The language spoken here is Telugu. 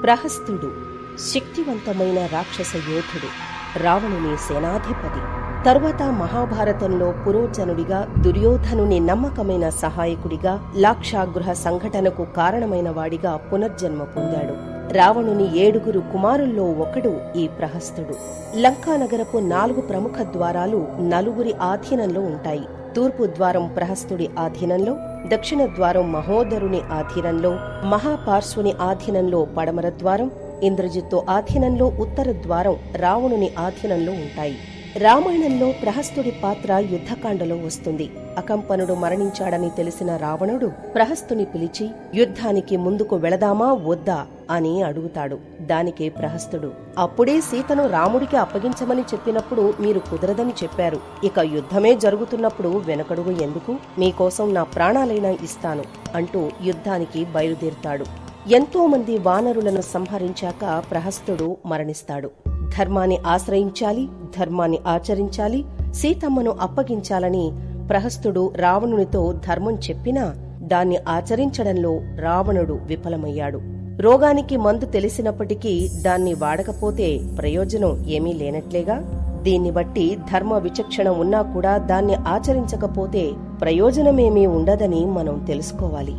ప్రహస్తుడు శక్తివంతమైన రాక్షస యోధుడు, రావణుని సేనాధిపతి. తరువాత మహాభారతంలో పురోచనుడిగా, దుర్యోధనుని నమ్మకమైన సహాయకుడిగా, లాక్షాగృహ సంఘటనకు కారణమైన వాడిగా పునర్జన్మ పొందాడు. రావణుని 7 కుమారుల్లో ఒకడు ఈ ప్రహస్తుడు. లంకానగరపు 4 ప్రముఖ ద్వారాలు 4 ఆధీనంలో ఉంటాయి. తూర్పు ద్వారం ప్రహస్తుడి ఆధీనంలో, దక్షిణ ద్వారం మహోదరుని ఆధీనంలో, మహాపార్శ్వుని ఆధీనంలో పడమర ద్వారం, ఇంద్రజిత్తు ఆధీనంలో ఉత్తర ద్వారం రావణుని ఆధీనంలో ఉంటాయి. రామాయణంలో ప్రహస్తుడి పాత్ర యుద్ధకాండలో వస్తుంది. అకంపనుడు మరణించాడని తెలిసిన రావణుడు ప్రహస్తుని పిలిచి యుద్ధానికి ముందుకు వెళదామా వద్దా అని అడుగుతాడు. దానికి ప్రహస్తుడు, అప్పుడే సీతను రాముడికి అప్పగించమని చెప్పినప్పుడు మీరు కుదరదని చెప్పారు. ఇక యుద్ధమే జరుగుతున్నప్పుడు వెనకడుగు ఎందుకు? మీకోసం నా ప్రాణాలైనా ఇస్తాను అంటూ యుద్ధానికి బయలుదేరుతాడు. ఎంతో మంది వానరులను సంహరించాక ప్రహస్తుడు మరణిస్తాడు. ధర్మాన్ని ఆశ్రయించాలి, ధర్మాన్ని ఆచరించాలి, సీతమ్మను అప్పగించాలని ప్రహస్తుడు రావణునితో ధర్మం చెప్పినా దాన్ని ఆచరించడంలో రావణుడు విఫలమయ్యాడు. రోగానికి మందు తెలిసినప్పటికీ దాన్ని వాడకపోతే ప్రయోజనం ఏమీ లేనట్లేగా. దీన్ని బట్టి ధర్మ విచక్షణ ఉన్నా కూడా దాన్ని ఆచరించకపోతే ప్రయోజనమేమీ ఉండదని మనం తెలుసుకోవాలి.